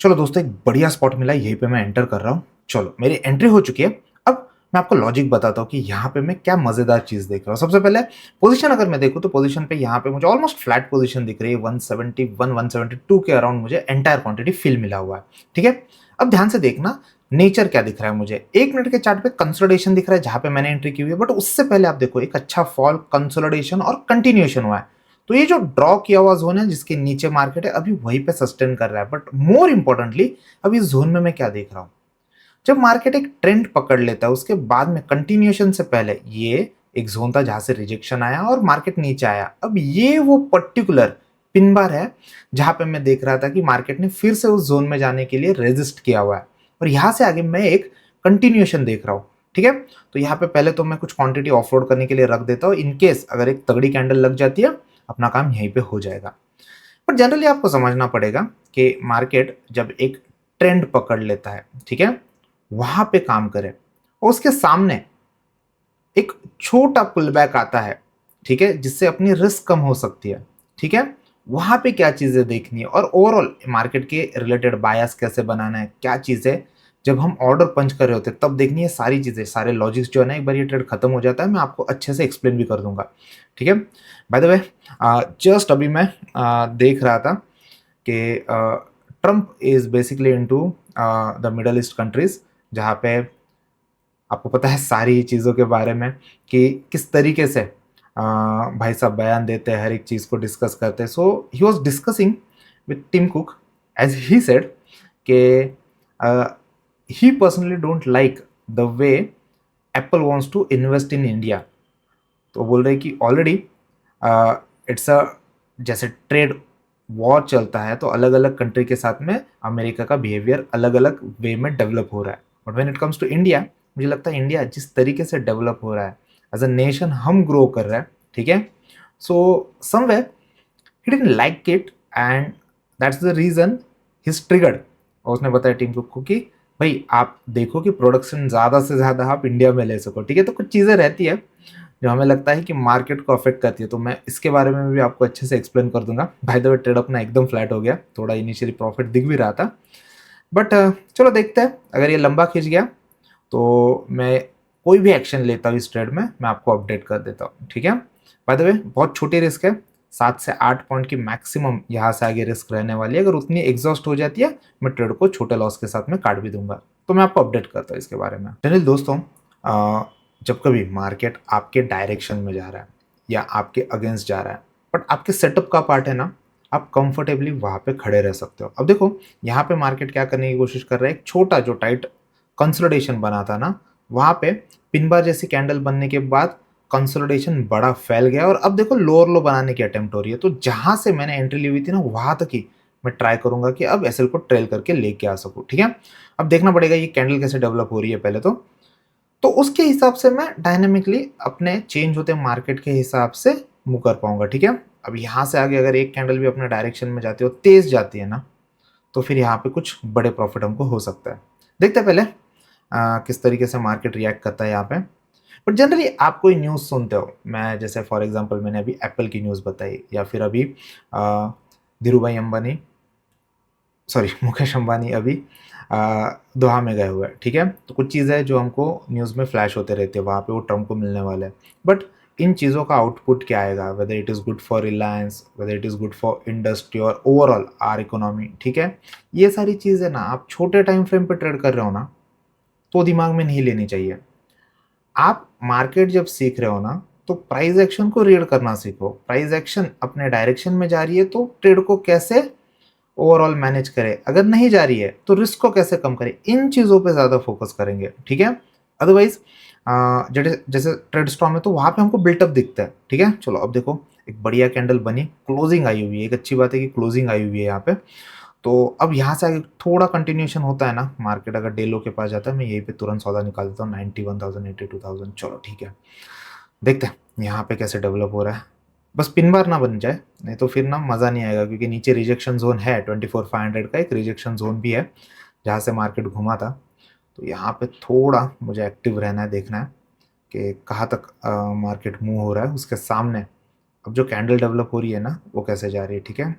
चलो दोस्तों, एक बढ़िया स्पॉट मिला, यहीं पे मैं एंटर कर रहा हूँ। चलो, मेरी एंट्री हो चुकी है। अब मैं आपको लॉजिक बताता हूँ कि यहाँ पे मैं क्या मज़ेदार चीज़ देख रहा हूँ। सबसे पहले पोज़ीशन अगर मैं देखूँ तो पोज़ीशन पे यहाँ पे मुझे ऑलमोस्ट फ्लैट पोज़ीशन दिख रही है। 171, 172 के अराउंड मुझे एंटायर क्वांटिटी फिल मिला हुआ है। ठीक है? अब ध्यान से देखना, नेचर क्या दिख रहा है मुझे। 1 मिनट के चार्ट पे कंसोलिडेशन दिख रहा है जहाँ पे मैंने एंट्री की हुई है, बट उससे पहले आप देखो एक अच्छा फॉल, कंसोलिडेशन और कंटिन्यूएशन हुआ है। तो ये जो ड्रॉ किया हुआ ज़ोन है जिसके नीचे मार्केट है, अभी वहीं पे सस्टेन कर रहा है। बट मोर इम्पोर्टेंटली, अब इस ज़ोन में मैं क्या देख रहा हूँ, जब मार्केट एक ट्रेंड पकड़ लेता है उसके बाद में कंटिन्यूएशन से पहले ये एक ज़ोन था जहाँ से रिजेक्शन आया और मार्केट नीचे आया। अब ये वो पर्टिकुलर पिन बार है जहाँ पे मैं देख रहा था कि मार्केट ने फिर से उस ज़ोन में जाने के लिए रेजिस्ट किया हुआ है और यहाँ से आगे मैं एक कंटिन्यूएशन देख रहा हूँ। ठीक है? तो यहाँ पे पहले तो मैं कुछ क्वांटिटी ऑफलोड करने के लिए रख देता हूँ, इन केस अगर एक तगड़ी कैंडल लग जाती है, अपना काम यहीं पे हो जाएगा। पर जनरली आपको समझना पड़ेगा कि मार्केट जब एक ट्रेंड पकड़ लेता है, ठीक है, वहां पे काम करे और उसके सामने एक छोटा पुल बैक आता है, ठीक है, जिससे अपनी रिस्क कम हो सकती है। ठीक है? वहां पे क्या चीजें देखनी है और ओवरऑल मार्केट के रिलेटेड बायस कैसे बनाना है, क्या चीजें जब हम ऑर्डर पंच कर रहे होते हैं तब देखनी है, सारी चीजें, सारे लॉजिक्स जो है ना, एक बार ये ट्रेड खत्म हो जाता है मैं आपको अच्छे से एक्सप्लेन भी कर दूंगा। ठीक है? बाय द वे, जस्ट अभी मैं देख रहा था कि Trump is basically into the middle east countries, जहाँ पे आपको पता है सारी चीज़ों के बारे में कि किस तरीके से भाई साहब बयान देते हैं, हर एक चीज़ को डिस्कस करते हैं। So he was discussing with Tim Cook, as he said कि he personally don't like the way Apple wants to invest in India. तो बोल रहे कि ऑलरेडी इट्स अ, जैसे ट्रेड वॉर चलता है तो अलग अलग कंट्री के साथ में अमेरिका का बिहेवियर अलग अलग वे में डेवलप हो रहा है। But when it comes to India, मुझे लगता है इंडिया जिस तरीके से डेवलप हो रहा है, एज अ नेशन हम ग्रो कर रहे हैं। ठीक है? So somewhere he didn't like it and that's the reason he is triggered. और उसने बताया टीम कुक को कि भाई आप देखो कि प्रोडक्शन ज़्यादा से ज़्यादा आप इंडिया में ले सको। ठीक है? तो कुछ चीज़ें रहती है जो हमें लगता है कि मार्केट को अफेक्ट करती है, तो मैं इसके बारे में भी आपको अच्छे से एक्सप्लेन कर दूंगा। बाय द वे, ट्रेड अपना एकदम फ्लैट हो गया, थोड़ा इनिशियली प्रॉफिट दिख भी रहा था, बट चलो देखते हैं। अगर ये लंबा खींच गया तो मैं कोई भी एक्शन लेता हूँ इस ट्रेड में, मैं आपको अपडेट कर देता हूँ। ठीक है? बाय द वे, बहुत छोटी रिस्क है, 7 से 8 पॉइंट की मैक्सिमम यहाँ से आगे रिस्क रहने वाली है। अगर उतनी एग्जॉस्ट हो जाती है, मैं ट्रेड को छोटे लॉस के साथ में काट भी दूंगा। तो मैं आपको अपडेट करता हूँ इसके बारे में। चलिए दोस्तों, जब कभी मार्केट आपके डायरेक्शन में जा रहा है या आपके अगेंस्ट जा रहा है, बट आपके सेटअप का पार्ट है ना, आप कंफर्टेबली वहां पे खड़े रह सकते हो। अब देखो, यहाँ पे मार्केट क्या करने की कोशिश कर रहा है, एक छोटा जो टाइट कंसोलिडेशन बना था ना, वहां पे पिन बार जैसी कैंडल बनने के बाद कंसोलिडेशन बड़ा फैल गया और अब देखो लोअर लो बनाने की अटेम्प्ट हो रही है। तो जहां से मैंने एंट्री ली हुई थी ना, वहां तक ही मैं ट्राई करूंगा कि अब एसएल को ट्रेल करके लेके आ सकूं। ठीक है? अब देखना पड़ेगा ये कैंडल कैसे डेवलप हो रही है पहले तो उसके हिसाब से मैं डायनेमिकली अपने चेंज होते मार्केट के हिसाब से मूव कर पाऊंगा। ठीक है? अब यहाँ से आगे अगर एक कैंडल भी अपने डायरेक्शन में जाती है और तेज जाती है ना, तो फिर यहाँ पे कुछ बड़े प्रॉफिट हमको हो सकता है। देखते हैं पहले किस तरीके से मार्केट रिएक्ट करता है यहाँ पे। बट जनरली आप कोई न्यूज़ सुनते हो, मैं जैसे फॉर एग्जांपल मैंने अभी एप्पल की न्यूज़ बताई, या फिर अभी धीरू भाई अंबानी, सॉरी मुकेश अंबानी अभी दोहा में गए हुए हैं। ठीक है? तो कुछ चीज़ें जो हमको न्यूज़ में फ्लैश होते रहते हैं, वहाँ पे वो ट्रम्प को मिलने वाला है। बट इन चीज़ों का आउटपुट क्या आएगा, whether it is good for Reliance, whether it is good for industry और ओवरऑल आर इकोनॉमी। ठीक है? ये सारी चीज़ें ना आप छोटे टाइम फ्रेम पे ट्रेड कर रहे हो ना, तो दिमाग में नहीं लेनी चाहिए। आप मार्केट जब सीख रहे हो ना, तो प्राइस एक्शन को रीड करना सीखो। प्राइस एक्शन अपने डायरेक्शन में जा रही है तो ट्रेड को कैसे ओवरऑल मैनेज करें, अगर नहीं जा रही है तो रिस्क को कैसे कम करें, इन चीज़ों पे ज़्यादा फोकस करेंगे। ठीक है? अदरवाइज जैसे जैसे ट्रेड स्टॉर्म है तो वहाँ पे हमको बिल्टअप दिखता है। ठीक है? चलो अब देखो, एक बढ़िया कैंडल बनी, क्लोजिंग आई हुई है, एक अच्छी बात है कि क्लोजिंग आई हुई है यहाँ पे। तो अब यहाँ से आगे थोड़ा कंटिन्यूएशन होता है ना, मार्केट अगर डे लो के पास जाता है, मैं यहीं पे तुरंत सौदा निकाल देता हूँ 91,000 82,000। चलो ठीक है, देखते हैं यहाँ पे कैसे डेवलप हो रहा है। बस पिन बार ना बन जाए, नहीं तो फिर ना मज़ा नहीं आएगा, क्योंकि नीचे रिजेक्शन जोन है 24,500 का, एक रिजेक्शन जोन भी है जहाँ से मार्केट घुमा था। तो यहाँ पे थोड़ा मुझे एक्टिव रहना है, देखना है कि कहाँ तक मार्केट मूव हो रहा है। उसके सामने अब जो कैंडल डेवलप हो रही है ना, वो कैसे जा रही है। ठीक है?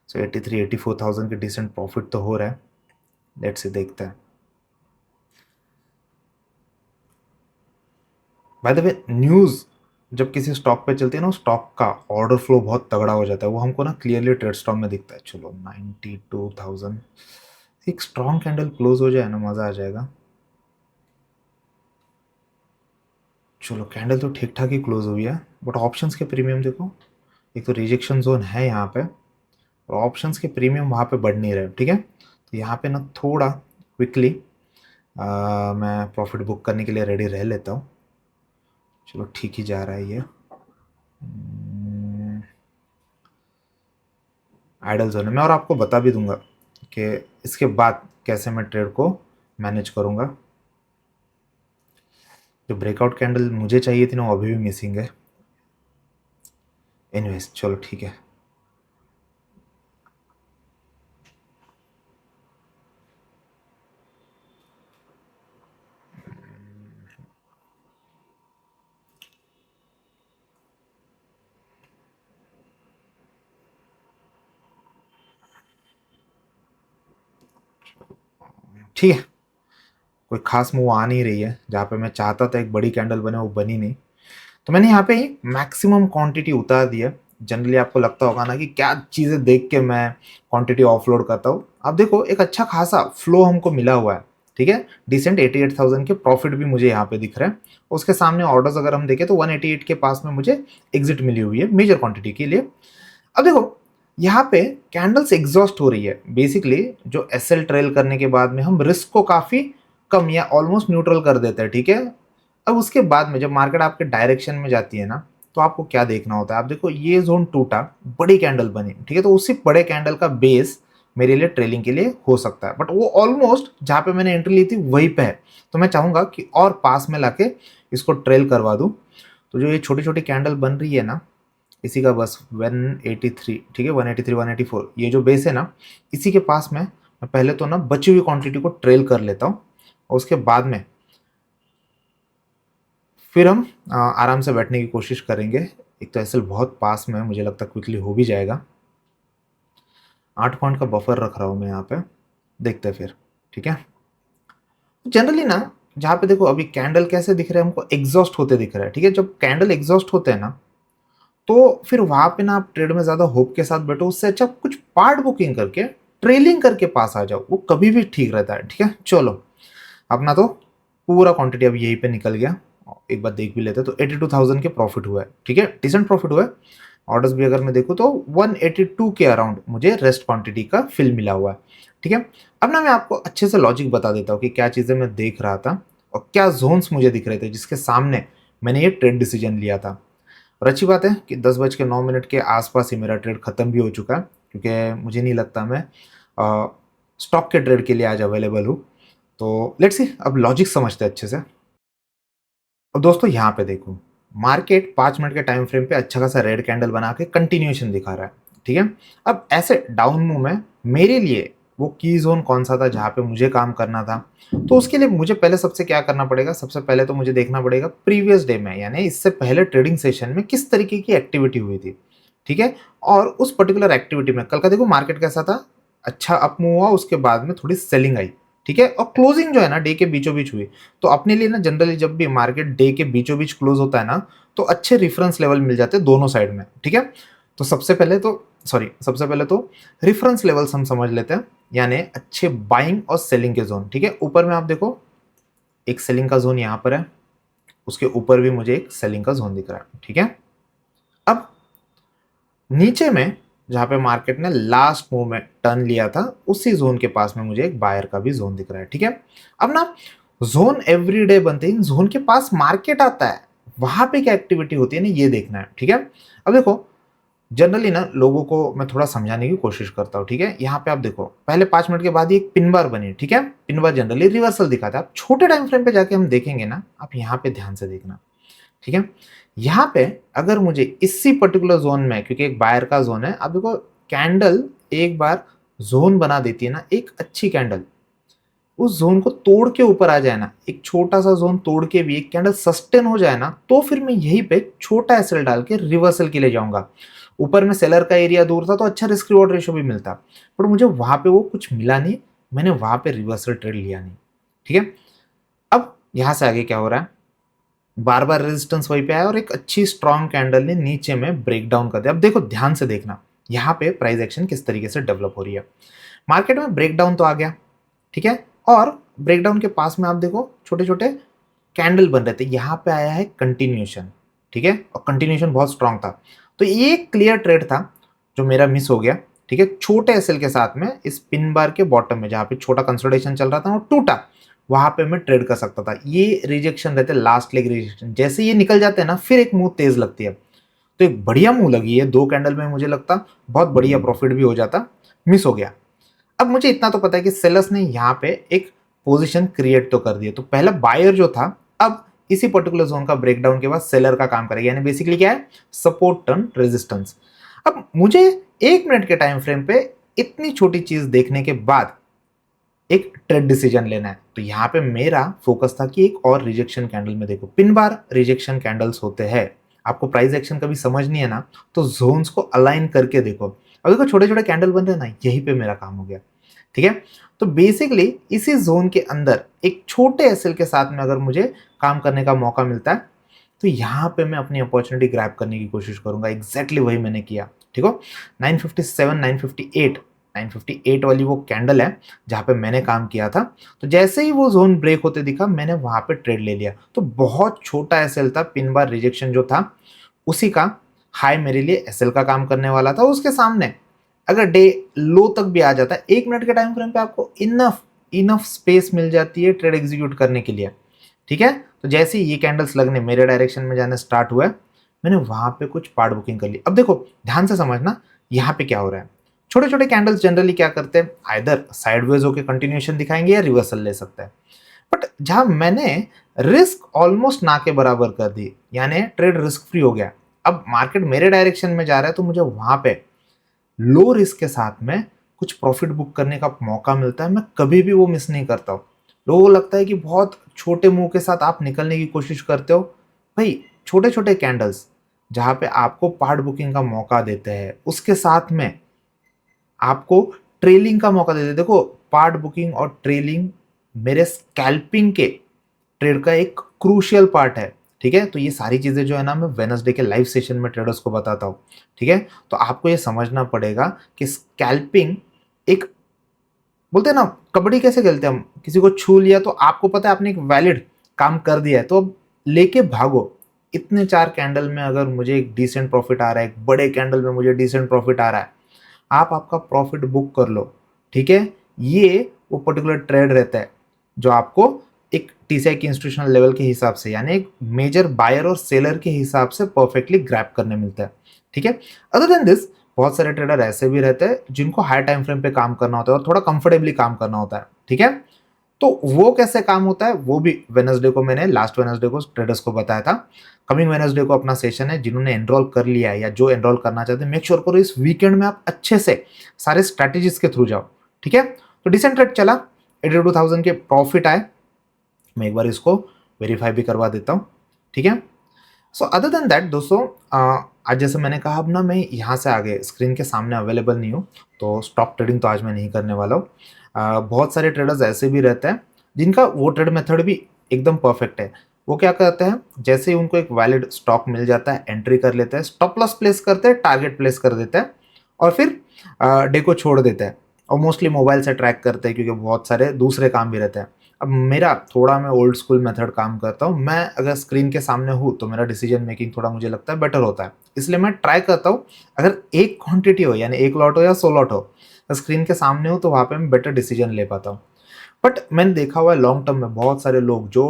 सो 83-84,000 के डिसेंट प्रॉफिट तो हो रहा है। लेट्स से देखते हैं। बाय द वे न्यूज़ जब किसी स्टॉक पे चलती है ना, स्टॉक का ऑर्डर फ्लो बहुत तगड़ा हो जाता है, वो हमको ना क्लियरली ट्रेड स्टॉक में दिखता है। चलो 92,000 एक स्ट्रॉन्ग कैंडल क्लोज हो जाए ना, मज़ा आ जाएगा। चलो कैंडल तो ठीक ठाक ही क्लोज हुई है, बट ऑप्शंस के प्रीमियम देखो, एक तो रिजेक्शन जोन है यहाँ पे, और ऑप्शंस के प्रीमियम वहाँ पे बढ़ नहीं रहे। ठीक है, तो यहाँ पे ना थोड़ा क्विकली मैं प्रॉफिट बुक करने के लिए रेडी रह लेता हूँ। चलो ठीक ही जा रहा है ये। आइडल जोन है मैं, और आपको बता भी दूंगा कि इसके बाद कैसे मैं ट्रेड को मैनेज करूंगा। जो ब्रेकआउट कैंडल मुझे चाहिए थी ना, वो अभी भी मिसिंग है। एनीवेज चलो ठीक है। ठीक है, कोई खास मूव आ नहीं रही है। जहाँ पे मैं चाहता था एक बड़ी कैंडल बने, वो बनी नहीं, तो मैंने यहाँ पे ही मैक्सिमम क्वांटिटी उतार दी है। जनरली आपको लगता होगा ना कि क्या चीज़ें देख के मैं क्वांटिटी ऑफलोड करता हूँ। अब देखो एक अच्छा खासा फ्लो हमको मिला हुआ है। ठीक है, डिसेंट 88,000 के प्रॉफिट भी मुझे यहाँ पे दिख रहे हैं। उसके सामने ऑर्डर्स अगर हम देखें तो 188 के पास में मुझे एग्जिट मिली हुई है मेजर क्वांटिटी के लिए। अब देखो यहाँ पे कैंडल्स एग्जॉस्ट हो रही है। बेसिकली जो एसएल ट्रेल करने के बाद में हम रिस्क को काफ़ी कम या ऑलमोस्ट न्यूट्रल कर देते हैं। ठीक है, अब उसके बाद में जब मार्केट आपके डायरेक्शन में जाती है ना, तो आपको क्या देखना होता है। आप देखो ये जोन टूटा, बड़ी कैंडल बनी। ठीक है, तो उसी बड़े कैंडल का बेस मेरे लिए ट्रेलिंग के लिए हो सकता है, बट वो ऑलमोस्ट जहाँ पे मैंने एंट्री ली थी वहीं पे है। तो मैं चाहूँगा कि और पास में लाके इसको ट्रेल करवा दूँ। तो जो ये छोटी छोटी कैंडल बन रही है ना, इसी का बस 183, ठीक है 183 184 ये जो बेस है ना, इसी के पास में मैं पहले तो ना बची हुई क्वांटिटी को ट्रेल कर लेता हूँ, और उसके बाद में फिर हम आराम से बैठने की कोशिश करेंगे। एक तो एसएल बहुत पास में है, मुझे लगता है क्विकली हो भी जाएगा। 8 पॉइंट का बफर रख रहा हूँ मैं यहाँ पे, देखते हैं फिर। ठीक है, जनरली ना जहाँ पे देखो अभी कैंडल कैसे दिख रहे हैं हमको, एग्जॉस्ट होते दिख रहा है। ठीक है, जब कैंडल एग्जॉस्ट होते हैं ना, तो फिर वहाँ पे ना आप ट्रेड में ज़्यादा होप के साथ बैठो, उससे अच्छा कुछ पार्ट बुकिंग करके ट्रेलिंग करके पास आ जाओ, वो कभी भी ठीक रहता है। ठीक है, चलो अपना तो पूरा क्वांटिटी अब यहीं पे निकल गया। एक बार देख भी लेते हैं, तो 82,000 के प्रॉफिट हुआ है। ठीक है, डिसेंट प्रॉफिट हुआ है। ऑर्डर्स भी अगर मैं देखूँ तो 182 के अराउंड मुझे रेस्ट क्वांटिटी का फिल मिला हुआ है। ठीक है, अब ना मैं आपको अच्छे से लॉजिक बता देता हूँ कि क्या चीज़ें मैं देख रहा था और क्या जोन्स मुझे दिख रहे थे जिसके सामने मैंने ये ट्रेड डिसीजन लिया था। और अच्छी बात है कि 10:09 के आसपास ही मेरा ट्रेड खत्म भी हो चुका है, क्योंकि मुझे नहीं लगता मैं स्टॉक के ट्रेड के लिए आज अवेलेबल हूँ। तो लेट्स सी, अब लॉजिक समझते हैं अच्छे से। अब दोस्तों यहाँ पे देखो, मार्केट 5 मिनट के टाइम फ्रेम पे अच्छा खासा रेड कैंडल बना के कंटिन्यूएशन दिखा रहा है। ठीक है, अब ऐसे डाउन मूव में मेरे लिए वो की जोन कौन सा था जहाँ पे मुझे काम करना था। तो उसके लिए मुझे पहले सबसे क्या करना पड़ेगा, सबसे पहले तो मुझे देखना पड़ेगा प्रीवियस डे में, यानी इससे पहले ट्रेडिंग सेशन में किस तरीके की एक्टिविटी हुई थी। ठीक है, और उस पर्टिकुलर एक्टिविटी में कल का देखो मार्केट कैसा था, अच्छा अप मूव हुआ, उसके बाद में थोड़ी सेलिंग आई। ठीक है, और क्लोजिंग जो है ना डे के बीचों बीच हुई। तो अपने लिए ना जनरली जब भी मार्केट डे के बीचों बीच क्लोज होता है ना, तो अच्छे रेफरेंस लेवल मिल जाते हैं दोनों साइड में। ठीक है, तो सबसे पहले तो रेफरेंस लेवल्स हम समझ लेते हैं, यानी अच्छे बाइंग और सेलिंग के जोन। ठीक है, ऊपर में आप देखो एक सेलिंग का जोन यहाँ पर है, उसके ऊपर भी मुझे एक सेलिंग का जोन दिख रहा है। ठीक है, अब नीचे में जहां पे मार्केट ने लास्ट मूव में टर्न लिया था, उसी जोन के पास में मुझे एक बायर का भी जोन दिख रहा है। ठीक है, अब ना जोन एवरीडे बनते हैं, जोन के पास मार्केट आता है, वहां पे क्या एक्टिविटी होती है ना, ये देखना है। ठीक है, अब देखो जनरली ना लोगों को मैं थोड़ा समझाने की कोशिश करता हूँ। ठीक है, यहाँ पे आप देखो पहले 5 मिनट के बाद ही एक पिन बार बनी। ठीक है, पिन बार जनरली रिवर्सल दिखाता है। आप छोटे टाइम फ्रेम पे जाके हम देखेंगे ना, आप यहाँ पे ध्यान से देखना। ठीक है, यहाँ पे अगर मुझे इसी पर्टिकुलर जोन में, क्योंकि एक बायर का जोन है, अब देखो कैंडल एक बार जोन बना देती है ना, एक अच्छी कैंडल उस जोन को तोड़ के ऊपर आ जाए ना, एक छोटा सा जोन तोड़ के भी एक कैंडल सस्टेन हो जाए ना, तो फिर मैं यहीं पे छोटा एसएल डाल के रिवर्सल के लिए जाऊंगा। ऊपर में सेलर का एरिया दूर था तो अच्छा रिस्क रिवॉर्ड रेशियो भी मिलता, बट मुझे वहाँ पे वो कुछ मिला नहीं, मैंने वहाँ पे रिवर्सल ट्रेड लिया नहीं। ठीक है, अब यहाँ से आगे क्या हो रहा है, बार-बार रेजिस्टेंस वहीं पे आया और एक अच्छी स्ट्रॉन्ग कैंडल ने नीचे में ब्रेक डाउन कर दिया। अब देखो ध्यान से देखना, यहाँ पे प्राइस एक्शन किस तरीके से डेवलप हो रही है। मार्केट में ब्रेक डाउन तो आ गया, ठीक है, और ब्रेक डाउन के पास में आप देखो छोटे-छोटे कैंडल बन रहे थे, यहाँ पे आया है कंटिन्यूएशन, ठीक है, और कंटिन्यूएशन बहुत स्ट्रॉन्ग था। तो ये क्लियर ट्रेड था जो मेरा मिस हो गया, ठीक है, छोटे एसएल के साथ में इस पिन बार के बॉटम में जहाँ पे छोटा कंसोलिडेशन चल रहा था और टूटा, वहां पे मैं ट्रेड कर सकता था। ये रिजेक्शन रहते, लास्ट लेग रिजेक्शन, जैसे ये निकल जाते हैं ना फिर एक मूव तेज लगती है, तो एक बढ़िया मूव लगी है 2 कैंडल में, मुझे लगता बहुत बढ़िया प्रॉफिट भी हो जाता, मिस हो गया। अब मुझे इतना तो पता है कि सेलर्स ने यहाँ पे एक पोजीशन क्रिएट तो कर दी है, तो पहला बायर जो था अब इसी पर्टिकुलर जोन का ब्रेकडाउन के बाद सेलर का काम करेगा, यानी बेसिकली क्या है, सपोर्ट टर्न रेजिस्टेंस। अब मुझे 1 मिनट के टाइम फ्रेम पे इतनी छोटी चीज देखने के बाद एक ट्रेड डिसीजन लेना है, तो यहाँ पे मेरा फोकस था कि एक और रिजेक्शन कैंडल में देखो, पिन बार रिजेक्शन कैंडल्स होते हैं, आपको प्राइस एक्शन कभी समझ नहीं है ना, तो जोन्स को अलाइन करके देखो। अब देखो छोटे छोटे कैंडल बन रहे हैं ना, यहीं पे मेरा काम हो गया, ठीक है। तो बेसिकली इसी जोन के अंदर एक छोटे एसएल के साथ में अगर मुझे काम करने का मौका मिलता है, तो यहाँ पे मैं अपनी अपॉर्चुनिटी ग्रैब करने की कोशिश करूंगा। एग्जैक्टली वही मैंने किया, ठीक हो। 957, 958, 958 वाली वो कैंडल है जहाँ पे मैंने काम किया था, तो जैसे ही वो जोन ब्रेक होते दिखा मैंने वहां पे ट्रेड ले लिया। तो बहुत छोटा एसएल था, पिन बार रिजेक्शन जो था उसी का हाई मेरे लिए एसएल का काम करने वाला था। उसके सामने अगर डे लो तक भी आ जाता है, 1 मिनट के टाइम फ्रेम पे आपको इनफ इनफ स्पेस मिल जाती है ट्रेड एग्जीक्यूट करने के लिए, ठीक है। तो जैसे ही ये कैंडल्स लगने मेरे डायरेक्शन में जाने स्टार्ट हुआ, मैंने वहां पे कुछ पार्ट बुकिंग कर ली। अब देखो ध्यान से समझना यहाँ पे क्या हो रहा है, छोटे छोटे कैंडल्स जनरली क्या करते हैं, आइदर साइडवेज होकर कंटिन्यूएशन दिखाएंगे या रिवर्सल ले सकते हैं। बट जहां मैंने रिस्क ऑलमोस्ट ना के बराबर कर दी, यानी ट्रेड रिस्क फ्री हो गया, अब मार्केट मेरे डायरेक्शन में जा रहा है, तो मुझे वहां पे लो रिस्क के साथ में कुछ प्रॉफिट बुक करने का मौका मिलता है। मैं कभी भी वो मिस नहीं करता हूँ। लोगों को लगता है कि बहुत छोटे मुंह के साथ आप निकलने की कोशिश करते हो, भाई छोटे छोटे कैंडल्स जहाँ पे आपको पार्ट बुकिंग का मौका देते हैं, उसके साथ में आपको ट्रेलिंग का मौका देते हैं। देखो पार्ट बुकिंग और ट्रेलिंग मेरे स्कैल्पिंग के ट्रेड का एक क्रूशियल पार्ट है, ठीक है। तो ये सारी चीजें जो है ना मैं वेडनेसडे के लाइव सेशन में ट्रेडर्स को बताता हूँ, ठीक है। तो आपको ये समझना पड़ेगा कि स्कैल्पिंग एक, बोलते हैं ना कबड्डी कैसे खेलते हैं हम, किसी को छू लिया तो आपको पता है आपने एक वैलिड काम कर दिया है, तो अब लेके भागो। इतने 4 कैंडल में अगर मुझे एक डिसेंट प्रॉफिट आ रहा है, एक बड़े कैंडल में मुझे डिसेंट प्रॉफिट आ रहा है, आप आपका प्रॉफिट बुक कर लो, ठीक है। ये वो पर्टिकुलर ट्रेड रहता है जो आपको एक टीसीआई की इंस्टीट्यूशनल लेवल के हिसाब से, यानी एक मेजर बायर और सेलर के हिसाब से परफेक्टली ग्रैप करने मिलता है, ठीक है। अदर देन दिस बहुत सारे ट्रेडर ऐसे भी रहते हैं जिनको हाई टाइम फ्रेम पे काम करना होता है और थोड़ा कंफर्टेबली काम करना होता है, ठीक है। तो वो कैसे काम होता है वो भी वेडनेसडे को, मैंने लास्ट वेडनेसडे को ट्रेडर्स को बताया था। कमिंग वेडनेसडे को अपना सेशन है, जिन्होंने एनरोल कर लिया है या जो एनरोल करना चाहते हैं, मेक श्योर करो इस वीकेंड में आप अच्छे से सारे स्ट्रैटेजीज के थ्रू जाओ, ठीक है। तो डिसेंट ट्रेड चला, 82,000 के प्रॉफिट आए। मैं एक बार इसको वेरीफाई भी करवा देता हूँ, ठीक है। सो अदर देन दैट दोस्तों, आज जैसे मैंने कहा, अब ना मैं यहाँ से आगे स्क्रीन के सामने अवेलेबल नहीं हूँ, तो स्टॉक ट्रेडिंग तो आज मैं नहीं करने वाला हूँ। बहुत सारे ट्रेडर्स ऐसे भी रहते हैं जिनका वो ट्रेड मेथड भी एकदम परफेक्ट है। वो क्या करते हैं, जैसे ही उनको एक वैलिड स्टॉक मिल जाता है एंट्री कर लेते हैं, स्टॉप लॉस प्लेस करते हैं, टारगेट प्लेस कर देते हैं और फिर डे को छोड़ देते हैं, और मोस्टली मोबाइल से ट्रैक करते हैं क्योंकि बहुत सारे दूसरे काम भी रहते हैं। अब मेरा थोड़ा, मैं ओल्ड स्कूल मेथड काम करता हूँ। मैं अगर स्क्रीन के सामने हूँ तो मेरा डिसीजन मेकिंग थोड़ा मुझे लगता है बेटर होता है, इसलिए मैं ट्राई करता हूँ अगर एक क्वांटिटी हो, यानी एक लॉट हो या 100 लॉट हो, स्क्रीन के सामने हो तो वहाँ पे मैं बेटर डिसीजन ले पाता हूँ। बट मैंने देखा हुआ है लॉन्ग टर्म में बहुत सारे लोग जो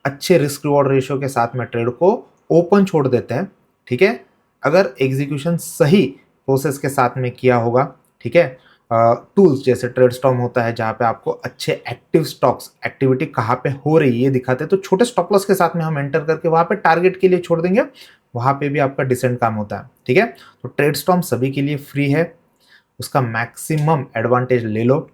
अच्छे रिस्क रिवॉर्ड रेशियो के साथ में ट्रेड को ओपन छोड़ देते हैं, ठीक है। अगर एग्जीक्यूशन सही प्रोसेस के साथ में किया होगा, ठीक है, टूल्स जैसे ट्रेड स्टॉर्म होता है जहाँ पे आपको अच्छे एक्टिव स्टॉक्स एक्टिविटी कहाँ पे हो रही है ये दिखाते हैं, तो छोटे स्टॉप लॉस के साथ में हम एंटर करके वहाँ पे टारगेट के लिए छोड़ देंगे, वहाँ पे भी आपका डिसेंट काम होता है, ठीक है। तो ट्रेड स्टॉर्म सभी के लिए फ्री है, उसका मैक्सिमम एडवांटेज ले लो।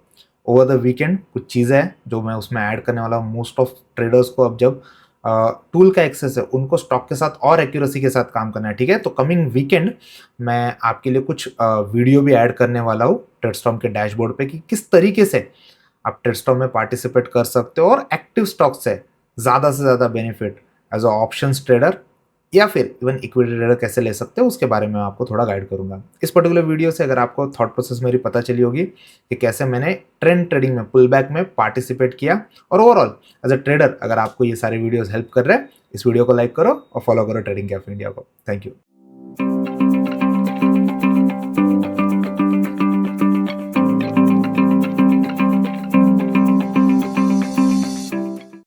ओवर द वीकेंड कुछ चीज़ें हैं जो मैं उसमें ऐड करने वाला हूँ। मोस्ट ऑफ ट्रेडर्स को अब जब टूल का एक्सेस है उनको स्टॉक के साथ और एक्यूरेसी के साथ काम करना है, ठीक है? तो कमिंग वीकेंड मैं आपके लिए कुछ वीडियो भी ऐड करने वाला हूँ ट्रेडस्टॉर्म के डैशबोर्ड पे कि किस तरीके से आप ट्रेडस्टॉर्म में पार्टिसिपेट कर सकते हो और एक्टिव स्टॉक से ज़्यादा benefit as a options trader या फिर इवन इक्विटी ट्रेडर कैसे ले सकते हो उसके बारे में मैं आपको थोड़ा गाइड करूंगा। इस पर्टिकुलर वीडियो से अगर आपको थॉट प्रोसेस मेरी पता चली होगी कि कैसे मैंने ट्रेंड ट्रेडिंग में पुल बैक में पार्टिसिपेट किया और ओवरऑल एज अ ट्रेडर अगर आपको ये सारे वीडियोस हेल्प कर रहे हैं, इस वीडियो को लाइक करो और फॉलो करो ट्रेडिंग कैफे इंडिया को। Thank you.